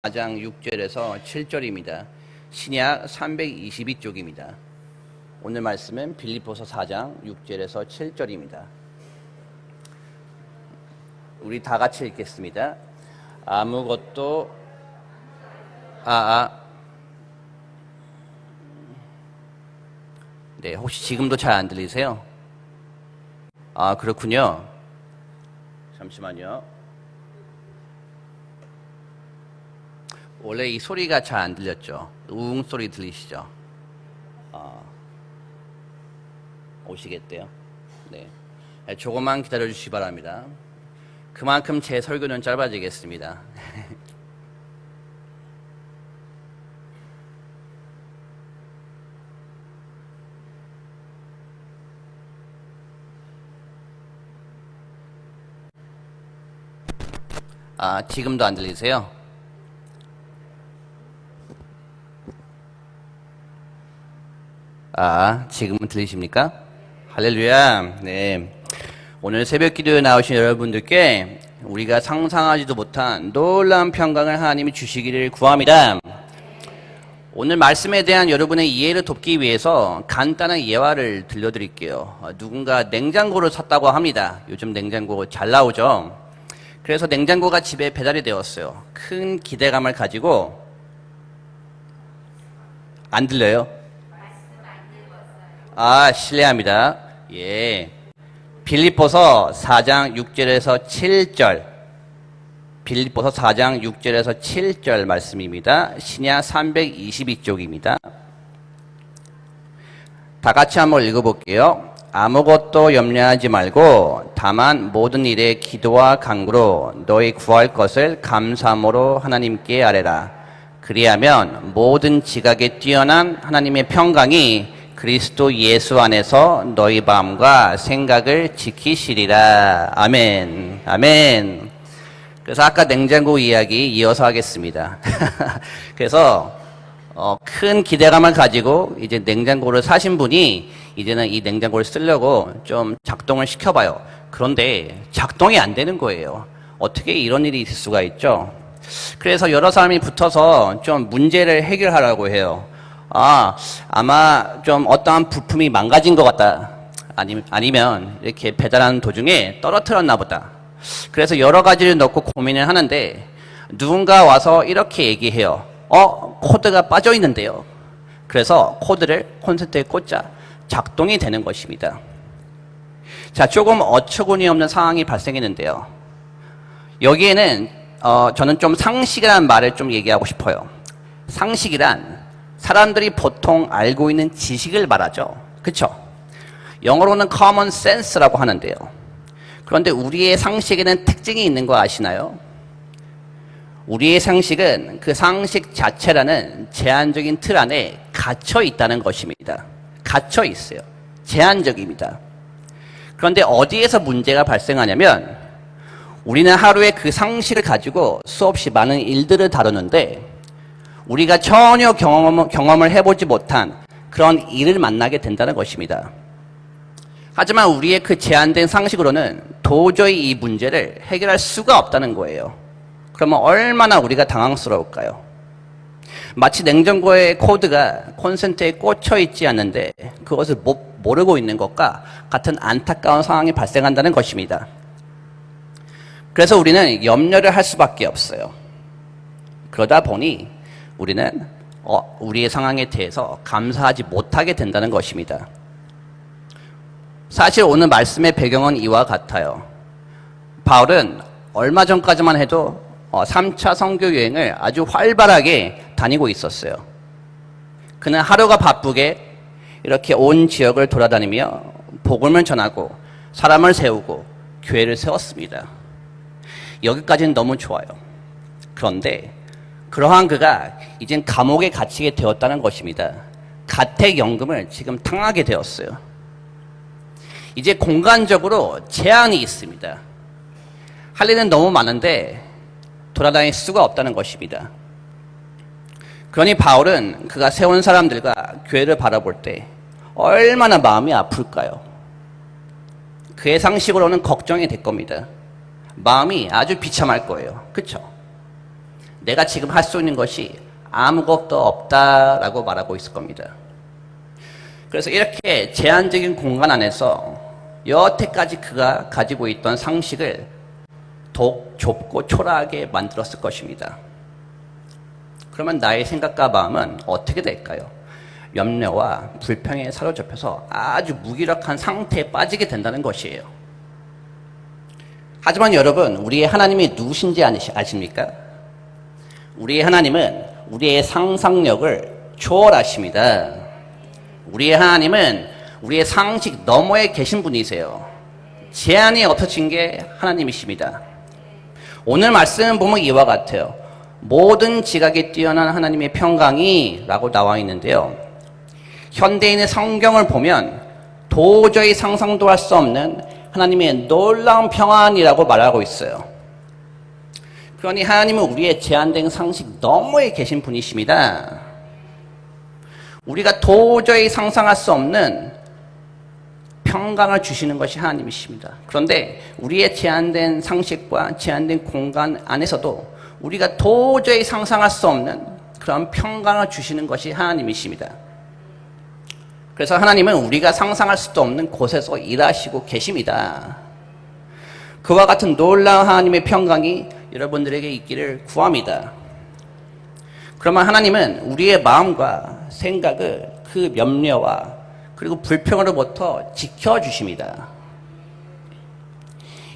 4장 6절에서 7절입니다. 신약 322쪽입니다. 오늘 말씀은 빌립보서 4장 6절에서 7절입니다. 우리 다 같이 읽겠습니다. 아무것도 네, 혹시 지금도 잘 안 들리세요? 그렇군요. 잠시만요. 원래 이 소리가 잘 안 들렸죠? 우웅 소리 들리시죠? 오시겠대요? 네. 조금만 기다려 주시기 바랍니다. 그만큼 제 설교는 짧아지겠습니다. 지금도 안 들리세요? 지금은 들리십니까? 할렐루야. 네. 오늘 새벽 기도에 나오신 여러분들께 우리가 상상하지도 못한 놀라운 평강을 하나님이 주시기를 구합니다. 오늘 말씀에 대한 여러분의 이해를 돕기 위해서 간단한 예화를 들려드릴게요. 누군가 냉장고를 샀다고 합니다. 요즘 냉장고 잘 나오죠? 그래서 냉장고가 집에 배달이 되었어요. 큰 기대감을 가지고 안 들려요? 실례합니다. 예. 빌립보서 4장 6절에서 7절. 빌립보서 4장 6절에서 7절 말씀입니다. 신약 322쪽입니다. 다 같이 한번 읽어볼게요. 아무것도 염려하지 말고 다만 모든 일에 기도와 간구로 너희 구할 것을 감사함으로 하나님께 아뢰라. 그리하면 모든 지각에 뛰어난 하나님의 평강이 그리스도 예수 안에서 너희 마음과 생각을 지키시리라. 아멘. 아멘. 그래서 아까 냉장고 이야기 이어서 하겠습니다. 그래서 큰 기대감을 가지고 이제 냉장고를 사신 분이 이제는 이 냉장고를 쓰려고 좀 작동을 시켜봐요. 그런데 작동이 안 되는 거예요. 어떻게 이런 일이 있을 수가 있죠? 그래서 여러 사람이 붙어서 좀 문제를 해결하라고 해요. 아마 좀 어떠한 부품이 망가진 것 같다. 아니면 이렇게 배달하는 도중에 떨어뜨렸나 보다. 그래서 여러 가지를 넣고 고민을 하는데 누군가 와서 이렇게 얘기해요. 코드가 빠져 있는데요. 그래서 코드를 콘센트에 꽂자 작동이 되는 것입니다. 자, 조금 어처구니 없는 상황이 발생했는데요. 여기에는 저는 좀 상식이라는 말을 좀 얘기하고 싶어요. 상식이란 사람들이 보통 알고 있는 지식을 말하죠. 그쵸? 영어로는 common sense라고 하는데요. 그런데 우리의 상식에는 특징이 있는 거 아시나요? 우리의 상식은 그 상식 자체라는 제한적인 틀 안에 갇혀 있다는 것입니다. 갇혀 있어요. 제한적입니다. 그런데 어디에서 문제가 발생하냐면 우리는 하루에 그 상식을 가지고 수없이 많은 일들을 다루는데 우리가 전혀 경험을 해보지 못한 그런 일을 만나게 된다는 것입니다. 하지만 우리의 그 제한된 상식으로는 도저히 이 문제를 해결할 수가 없다는 거예요. 그러면 얼마나 우리가 당황스러울까요? 마치 냉장고의 코드가 콘센트에 꽂혀 있지 않는데 그것을 모르고 있는 것과 같은 안타까운 상황이 발생한다는 것입니다. 그래서 우리는 염려를 할 수밖에 없어요. 그러다 보니 우리는 우리의 상황에 대해서 감사하지 못하게 된다는 것입니다. 사실 오늘 말씀의 배경은 이와 같아요. 바울은 얼마 전까지만 해도 3차 선교 여행을 아주 활발하게 다니고 있었어요. 그는 하루가 바쁘게 이렇게 온 지역을 돌아다니며 복음을 전하고 사람을 세우고 교회를 세웠습니다. 여기까지는 너무 좋아요. 그런데 그러한 그가 이젠 감옥에 갇히게 되었다는 것입니다. 가택연금을 지금 당하게 되었어요. 이제 공간적으로 제한이 있습니다. 할 일은 너무 많은데 돌아다닐 수가 없다는 것입니다. 그러니 바울은 그가 세운 사람들과 교회를 바라볼 때 얼마나 마음이 아플까요? 그의 상식으로는 걱정이 될 겁니다. 마음이 아주 비참할 거예요. 그렇죠? 내가 지금 할 수 있는 것이 아무것도 없다라고 말하고 있을 겁니다. 그래서 이렇게 제한적인 공간 안에서 여태까지 그가 가지고 있던 상식을 더욱 좁고 초라하게 만들었을 것입니다. 그러면 나의 생각과 마음은 어떻게 될까요? 염려와 불평에 사로잡혀서 아주 무기력한 상태에 빠지게 된다는 것이에요. 하지만 여러분, 우리의 하나님이 누구신지 아십니까? 우리의 하나님은 우리의 상상력을 초월하십니다. 우리의 하나님은 우리의 상식 너머에 계신 분이세요. 제한이 없어진 게 하나님이십니다. 오늘 말씀 보면 이와 같아요. 모든 지각이 뛰어난 하나님의 평강이 라고 나와 있는데요. 현대인의 성경을 보면 도저히 상상도 할 수 없는 하나님의 놀라운 평안이라고 말하고 있어요. 그러니 하나님은 우리의 제한된 상식 너머에 계신 분이십니다. 우리가 도저히 상상할 수 없는 평강을 주시는 것이 하나님이십니다. 그런데 우리의 제한된 상식과 제한된 공간 안에서도 우리가 도저히 상상할 수 없는 그런 평강을 주시는 것이 하나님이십니다. 그래서 하나님은 우리가 상상할 수도 없는 곳에서 일하시고 계십니다. 그와 같은 놀라운 하나님의 평강이 여러분들에게 있기를 구합니다. 그러면 하나님은 우리의 마음과 생각을 그 염려와 그리고 불평으로부터 지켜주십니다.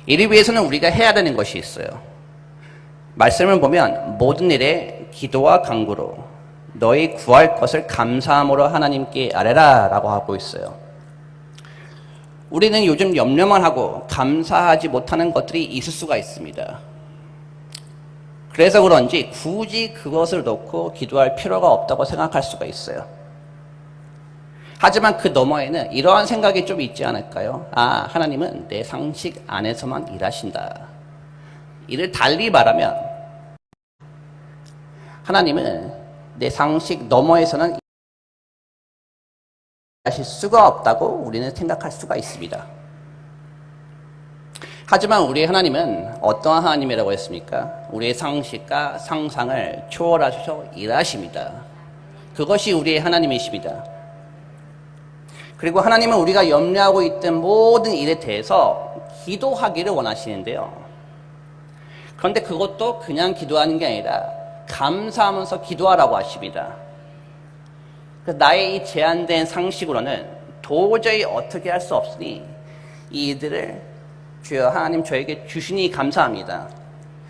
이를 위해서는 우리가 해야 되는 것이 있어요. 말씀을 보면 모든 일에 기도와 간구로 너희 구할 것을 감사함으로 하나님께 아뢰라 라고 하고 있어요. 우리는 요즘 염려만 하고 감사하지 못하는 것들이 있을 수가 있습니다. 그래서 그런지 굳이 그것을 놓고 기도할 필요가 없다고 생각할 수가 있어요. 하지만 그 너머에는 이러한 생각이 좀 있지 않을까요? 아, 하나님은 내 상식 안에서만 일하신다. 이를 달리 말하면 하나님은 내 상식 너머에서는 일하실 수가 없다고 우리는 생각할 수가 있습니다. 하지만 우리 하나님은 어떠한 하나님이라고 했습니까? 우리의 상식과 상상을 초월하셔서 일하십니다. 그것이 우리의 하나님이십니다. 그리고 하나님은 우리가 염려하고 있던 모든 일에 대해서 기도하기를 원하시는데요. 그런데 그것도 그냥 기도하는 게 아니라 감사하면서 기도하라고 하십니다. 나의 이 제한된 상식으로는 도저히 어떻게 할 수 없으니 이 일들을 주여 하나님 저에게 주시니 감사합니다.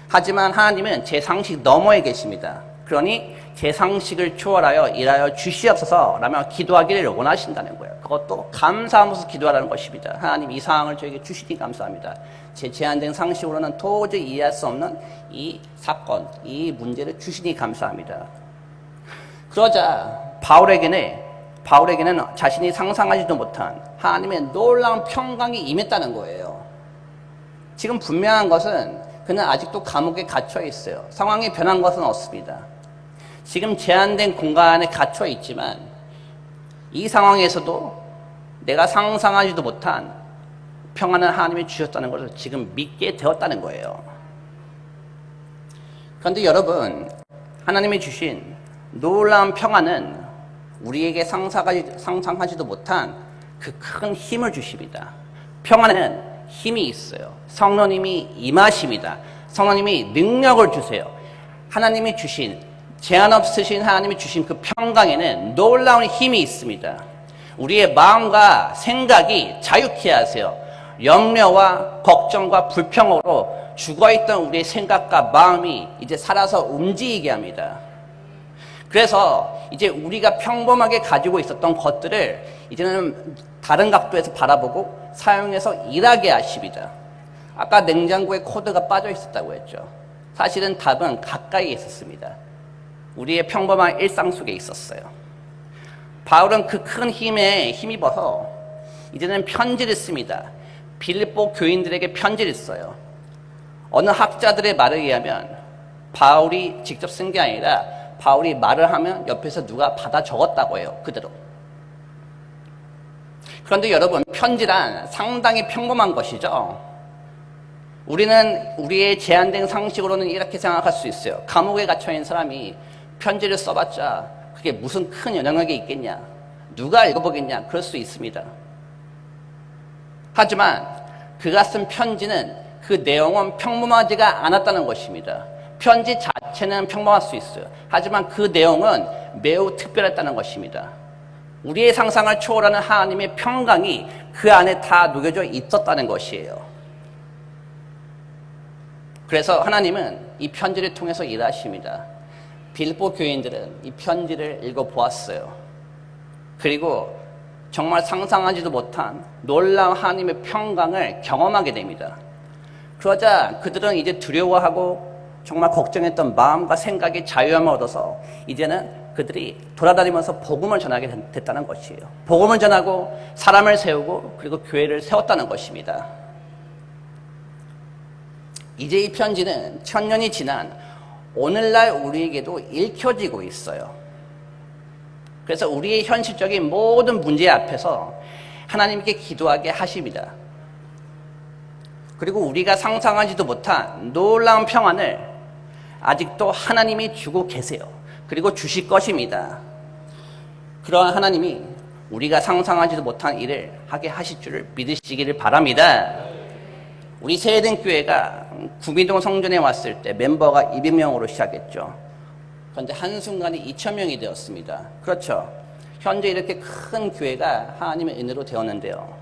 하지만 하나님은 제 상식 너머에 계십니다. 그러니 제 상식을 초월하여 일하여 주시옵소서 라며 기도하기를 원하신다는 거예요. 그것도 감사하면서 기도하라는 것입니다. 하나님 이 상황을 저에게 주시니 감사합니다. 제 제한된 상식으로는 도저히 이해할 수 없는 이 사건, 이 문제를 주시니 감사합니다. 그러자 바울에게는 자신이 상상하지도 못한 하나님의 놀라운 평강이 임했다는 거예요. 지금 분명한 것은 그는 아직도 감옥에 갇혀 있어요. 상황이 변한 것은 없습니다. 지금 제한된 공간 안에 갇혀 있지만 이 상황에서도 내가 상상하지도 못한 평안을 하나님이 주셨다는 것을 지금 믿게 되었다는 거예요. 그런데 여러분, 하나님이 주신 놀라운 평안은 우리에게 상상하지도 못한 그 큰 힘을 주십니다. 평안에는 힘이 있어요. 성령님이 임하십니다. 성령님이 능력을 주세요. 하나님이 주신, 제한 없으신 하나님이 주신 그 평강에는 놀라운 힘이 있습니다. 우리의 마음과 생각이 자유케 하세요. 염려와 걱정과 불평으로 죽어있던 우리의 생각과 마음이 이제 살아서 움직이게 합니다. 그래서 이제 우리가 평범하게 가지고 있었던 것들을 이제는 다른 각도에서 바라보고 사용해서 일하게 하십니다. 아까 냉장고에 코드가 빠져 있었다고 했죠. 사실은 답은 가까이에 있었습니다. 우리의 평범한 일상 속에 있었어요. 바울은 그 큰 힘에 힘입어서 이제는 편지를 씁니다. 빌립보 교인들에게 편지를 써요. 어느 학자들의 말에 의하면 바울이 직접 쓴 게 아니라 바울이 말을 하면 옆에서 누가 받아 적었다고 해요. 그대로. 그런데 여러분, 편지란 상당히 평범한 것이죠. 우리는 우리의 제한된 상식으로는 이렇게 생각할 수 있어요. 감옥에 갇혀있는 사람이 편지를 써봤자 그게 무슨 큰 영향력이 있겠냐, 누가 읽어보겠냐, 그럴 수 있습니다. 하지만 그가 쓴 편지는 그 내용은 평범하지가 않았다는 것입니다. 편지 자체는 평범할 수 있어요. 하지만 그 내용은 매우 특별했다는 것입니다. 우리의 상상을 초월하는 하나님의 평강이 그 안에 다 녹여져 있었다는 것이에요. 그래서 하나님은 이 편지를 통해서 일하십니다. 빌립보 교인들은 이 편지를 읽어보았어요. 그리고 정말 상상하지도 못한 놀라운 하나님의 평강을 경험하게 됩니다. 그러자 그들은 이제 두려워하고 정말 걱정했던 마음과 생각의 자유함을 얻어서 이제는 그들이 돌아다니면서 복음을 전하게 됐다는 것이에요. 복음을 전하고 사람을 세우고 그리고 교회를 세웠다는 것입니다. 이제 이 편지는 1000년이 지난 오늘날 우리에게도 읽혀지고 있어요. 그래서 우리의 현실적인 모든 문제 앞에서 하나님께 기도하게 하십니다. 그리고 우리가 상상하지도 못한 놀라운 평안을 아직도 하나님이 주고 계세요. 그리고 주실 것입니다. 그러한 하나님이 우리가 상상하지도 못한 일을 하게 하실 줄을 믿으시기를 바랍니다. 우리 세해등교회가 구미동 성전에 왔을 때 멤버가 200명으로 시작했죠. 그런데 한순간에 2000명이 되었습니다. 그렇죠. 현재 이렇게 큰 교회가 하나님의 은혜로 되었는데요.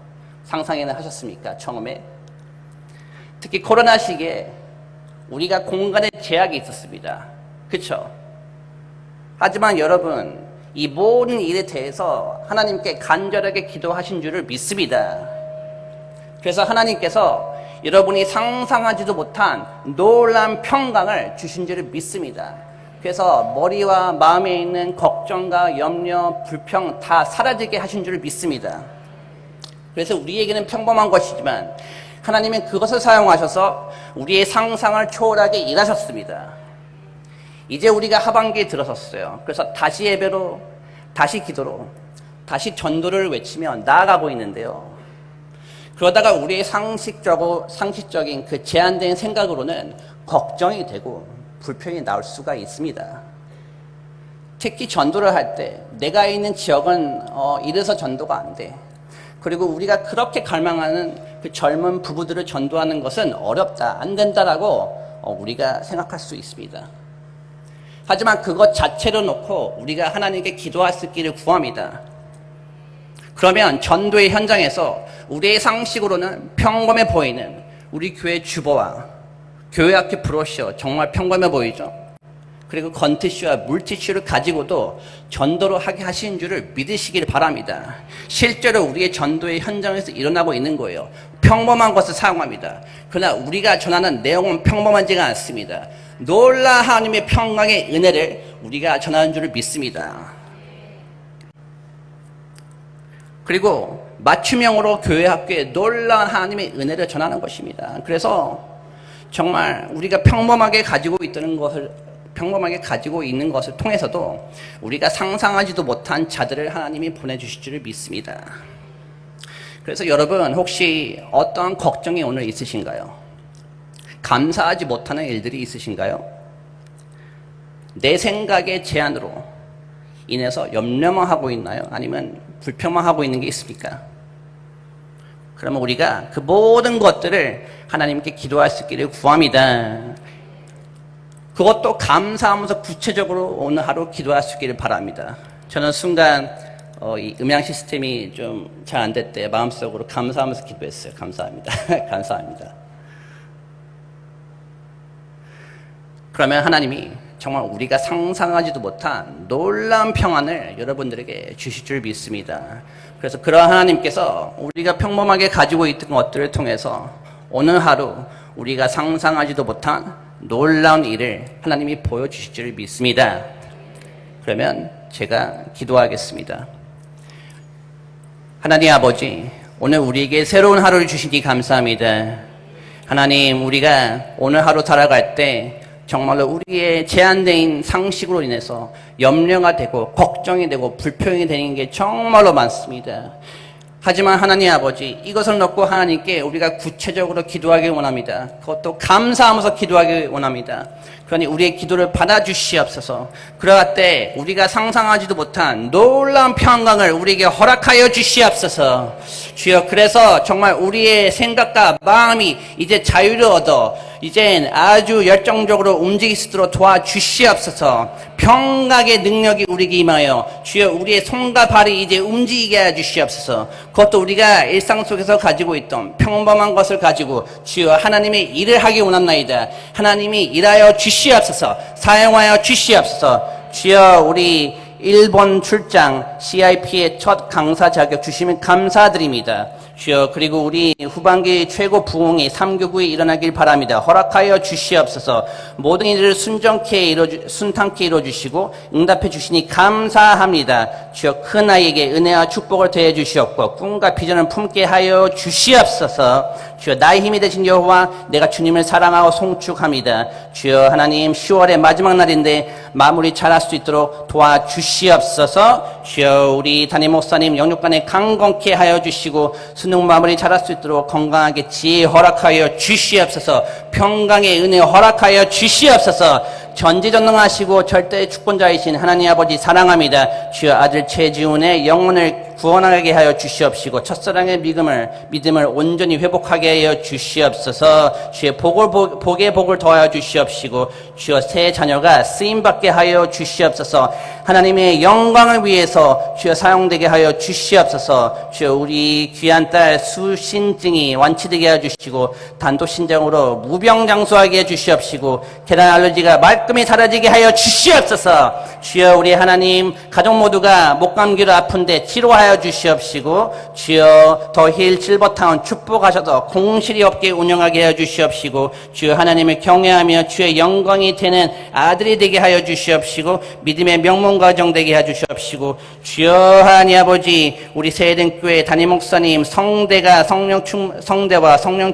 상상이나 하셨습니까? 처음에. 특히 코로나 시기에 우리가 공간에 제약이 있었습니다. 그렇죠. 하지만 여러분, 이 모든 일에 대해서 하나님께 간절하게 기도하신 줄을 믿습니다. 그래서 하나님께서 여러분이 상상하지도 못한 놀라운 평강을 주신 줄을 믿습니다. 그래서 머리와 마음에 있는 걱정과 염려, 불평 다 사라지게 하신 줄을 믿습니다. 그래서 우리에게는 평범한 것이지만 하나님은 그것을 사용하셔서 우리의 상상을 초월하게 일하셨습니다. 이제 우리가 하반기에 들어섰어요. 그래서 다시 예배로, 다시 기도로, 다시 전도를 외치며 나아가고 있는데요. 그러다가 우리의 상식적인 그 제한된 생각으로는 걱정이 되고 불평이 나올 수가 있습니다. 특히 전도를 할 때 내가 있는 지역은 이래서 전도가 안 돼. 그리고 우리가 그렇게 갈망하는 그 젊은 부부들을 전도하는 것은 어렵다, 안 된다라고 우리가 생각할 수 있습니다. 하지만 그것 자체로 놓고 우리가 하나님께 기도할 수 있기를 구합니다. 그러면 전도의 현장에서 우리의 상식으로는 평범해 보이는 우리 교회 주보와 교회 앞에 브로셔 정말 평범해 보이죠? 그리고 건티슈와 물티슈를 가지고도 전도를 하게 하신 줄을 믿으시길 바랍니다. 실제로 우리의 전도의 현장에서 일어나고 있는 거예요. 평범한 것을 사용합니다. 그러나 우리가 전하는 내용은 평범하지가 않습니다. 놀라운 하나님의 평강의 은혜를 우리가 전하는 줄을 믿습니다. 그리고 맞춤형으로 교회 학교에 놀라운 하나님의 은혜를 전하는 것입니다. 그래서 정말 우리가 평범하게 가지고 있는 것을 통해서도 우리가 상상하지도 못한 자들을 하나님이 보내주실 줄을 믿습니다. 그래서 여러분, 혹시 어떤 걱정이 오늘 있으신가요? 감사하지 못하는 일들이 있으신가요? 내 생각의 제한으로 인해서 염려만 하고 있나요? 아니면 불평만 하고 있는 게 있습니까? 그러면 우리가 그 모든 것들을 하나님께 기도할 수 있기를 구합니다. 그것도 감사하면서 구체적으로 오늘 하루 기도할 수 있기를 바랍니다. 저는 순간 이 음향 시스템이 좀 잘 안 됐대 마음속으로 감사하면서 기도했어요. 감사합니다. 감사합니다. 그러면 하나님이 정말 우리가 상상하지도 못한 놀라운 평안을 여러분들에게 주실 줄 믿습니다. 그래서 그러한 하나님께서 우리가 평범하게 가지고 있던 것들을 통해서 오늘 하루 우리가 상상하지도 못한 놀라운 일을 하나님이 보여주실 줄 믿습니다. 그러면 제가 기도하겠습니다. 하나님 아버지, 오늘 우리에게 새로운 하루를 주시니 감사합니다. 하나님, 우리가 오늘 하루 살아갈 때 정말로 우리의 제한된 상식으로 인해서 염려가 되고 걱정이 되고 불평이 되는 게 정말로 많습니다. 하지만 하나님 아버지, 이것을 놓고 하나님께 우리가 구체적으로 기도하기 원합니다. 그것도 감사하면서 기도하기 원합니다. 그러니 우리의 기도를 받아주시옵소서. 그러할 때 우리가 상상하지도 못한 놀라운 평강을 우리에게 허락하여 주시옵소서. 주여, 그래서 정말 우리의 생각과 마음이 이제 자유를 얻어 이젠 아주 열정적으로 움직일 수 있도록 도와주시옵소서. 평강의 능력이 우리에게 임하여 주여 우리의 손과 발이 이제 움직이게 해주시옵소서. 그것도 우리가 일상 속에서 가지고 있던 평범한 것을 가지고 주여 하나님의 일을 하기 원합나이다. 하나님이 일하여 주시옵소서. 사용하여 주시옵소서. 주여, 우리 일본 출장 CIP의 첫 강사 자격 주시면 감사드립니다. 주여, 그리고 우리 후반기 최고 부흥이 3교구에 일어나길 바랍니다. 허락하여 주시옵소서. 모든 일을 순탄케 이루어주시고 응답해 주시니 감사합니다. 주여, 큰 아이에게 은혜와 축복을 더해 주시옵고 꿈과 비전을 품게 하여 주시옵소서. 주여, 나의 힘이 되신 여호와, 내가 주님을 사랑하고 송축합니다. 주여 하나님, 10월의 마지막 날인데 마무리 잘할 수 있도록 도와주시옵소서. 주여, 우리 담임 목사님 영육간에 강건케 하여 주시고 수능 마무리 잘할 수 있도록 건강하게 지혜 허락하여 주시옵소서. 평강의 은혜 허락하여 주시옵소서. 전지전능하시고 절대의 주권자이신 하나님 아버지 사랑합니다. 주여, 아들 최지훈의 영혼을 구원하게 하여 주시옵시고 첫사랑의 믿음을 온전히 회복하게 하여 주시옵소서. 주의 복의 복을 더하여 주시옵시고 주여, 새 자녀가 쓰임받게 하여 주시옵소서. 하나님의 영광을 위해서 주여 사용되게 하여 주시옵소서. 주여, 우리 귀한 딸 수신증이 완치되게 하여 주시고 단도신장으로 무병장수하게 해 주시옵시고 계란 알러지가 말끔히 사라지게 하여 주시옵소서. 주여, 우리 하나님 가족 모두가 목감기로 아픈데 치료하여 주시옵시고 주여, 더힐 실버타운 축복하셔서 공실이 없게 운영하게 하여 주시옵시고 주여, 하나님을 경외하며 주의 영광이 되는 아들이 되게 하여 주시옵시고 믿음의 명문 가정 되게 해 주시옵시고 주여, 하나님 아버지, 우리 세대교회 담임 목사님 성대와 성령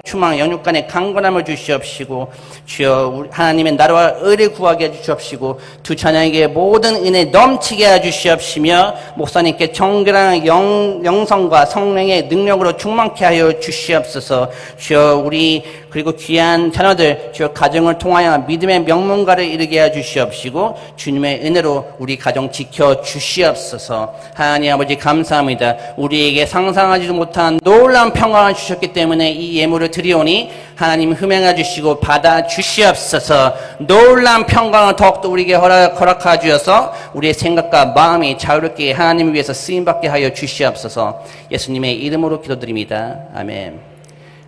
충만 영육간의 강건함을 주시옵시고 주여, 하나님의 나라와 의를 구하게 해 주시옵시고 두 자녀에게 모든 은혜 넘치게 해 주시옵시며 목사님께 정결한 영성과 성령의 능력으로 충만케 하여 주시옵소서. 주여, 우리 그리고 귀한 자녀들 주여 가정을 통하여 믿음의 명문가를 이루게 해 주시옵시고 주님의 은혜로 우리 가정 지켜 주시옵소서. 하나님 아버지 감사합니다. 우리에게 상상하지도 못한 놀라운 평강을 주셨기 때문에 이 예물을 드리오니 하나님 흠양해 주시고 받아 주시옵소서. 놀라운 평강을 더욱더 우리에게 허락하여 주셔서 우리의 생각과 마음이 자유롭게 하나님을 위해서 쓰임받게 하여 주시옵소서. 예수님의 이름으로 기도드립니다. 아멘.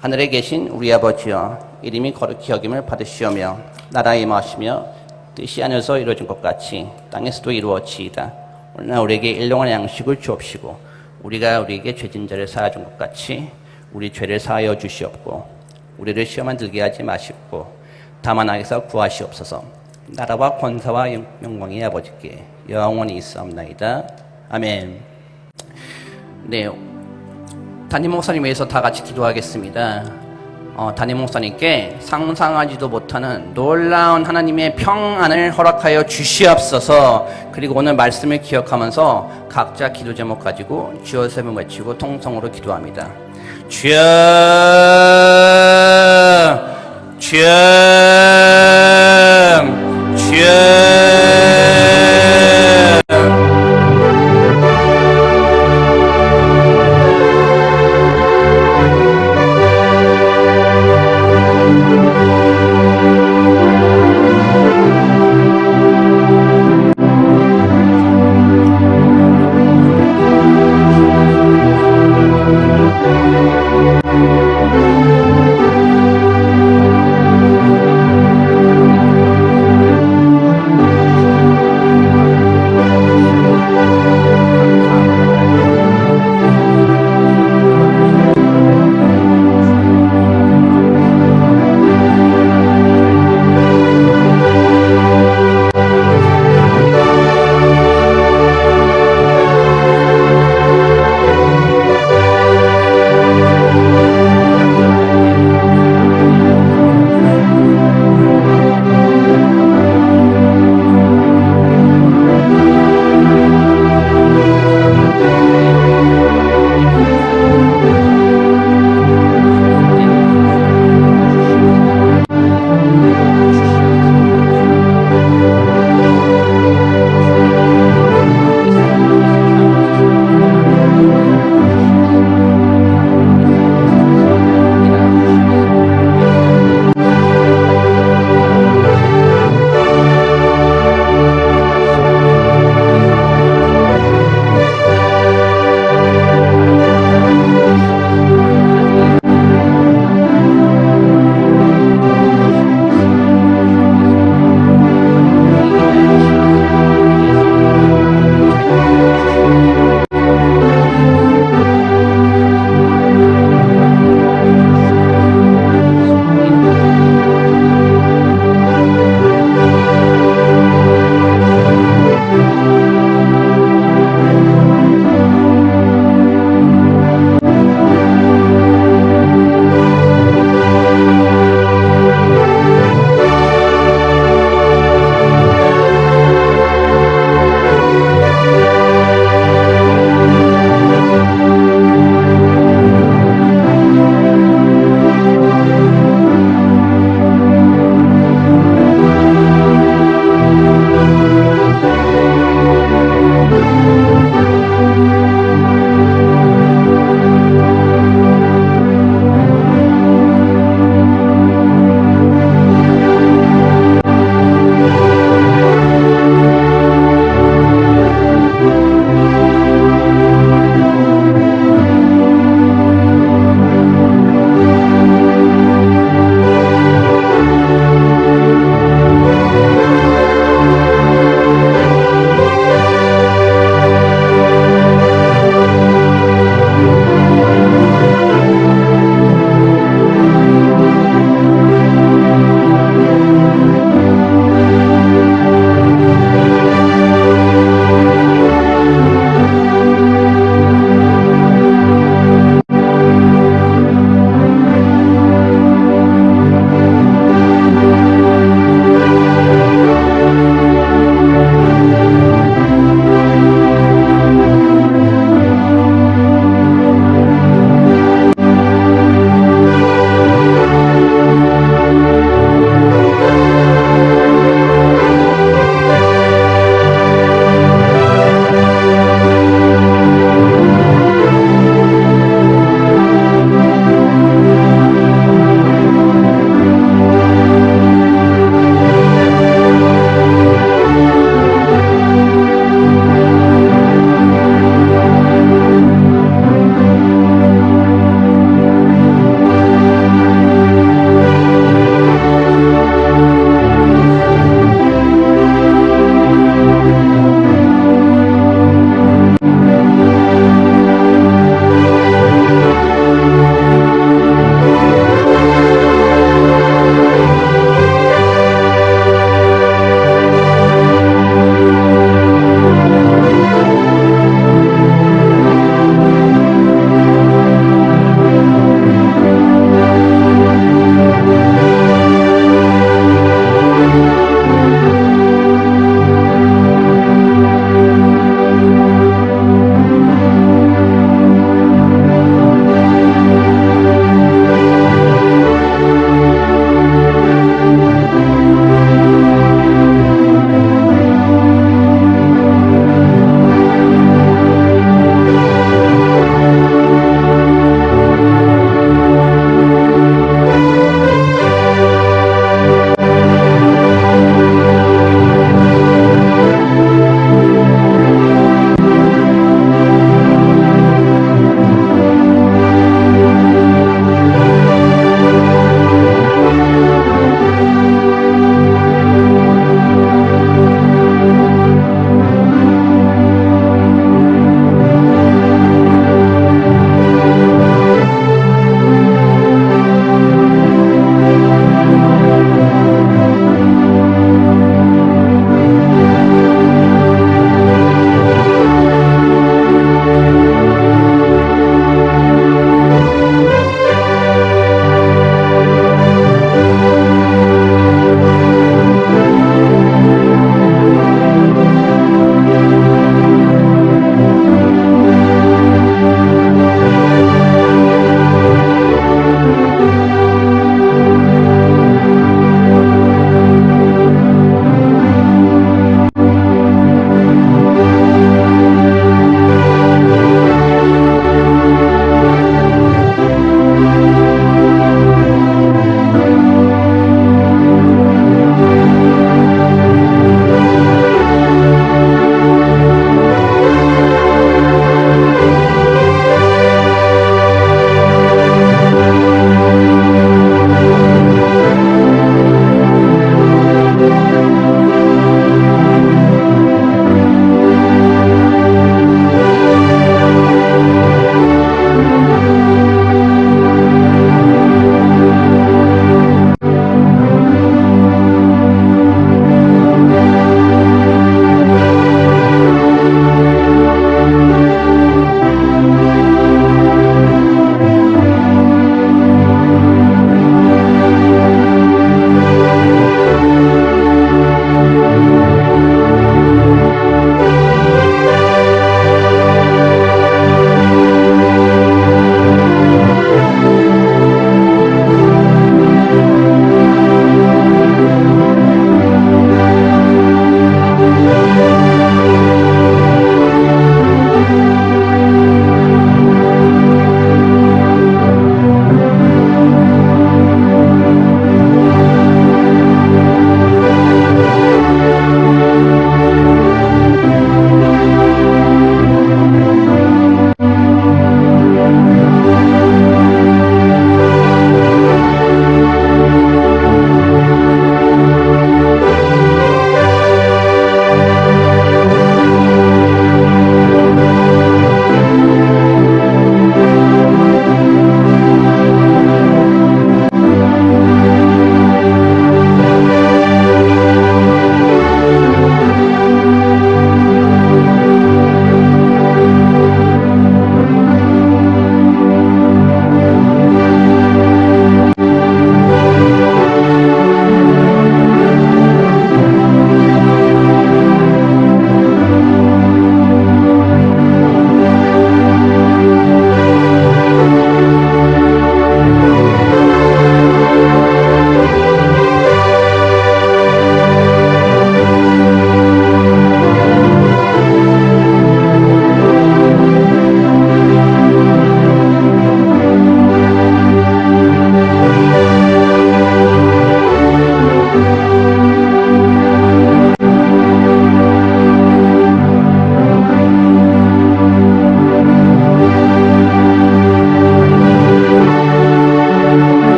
하늘에 계신 우리 아버지여, 이름이 거룩히 여김을 받으시오며 나라에 임하시며 뜻이 하늘에서 이루어진 것 같이 땅에서도 이루어지이다. 오늘날 우리에게 일용할 양식을 주옵시고 우리가 우리에게 죄진 자를 사하준 것 같이 우리 죄를 사하여 주시옵고 우리를 시험에 들게 하지 마시고 다만 악에서 구하시옵소서. 나라와 권사와 영광이 아버지께 영원히 있사옵나이다. 아멘. 네, 담임 목사님 위해서 다 같이 기도하겠습니다. 담임 목사님께 상상하지도 못하는 놀라운 하나님의 평안을 허락하여 주시옵소서. 그리고 오늘 말씀을 기억하면서 각자 기도 제목 가지고 주여 세번 외치고 통성으로 기도합니다. 주여, 주여, 주여.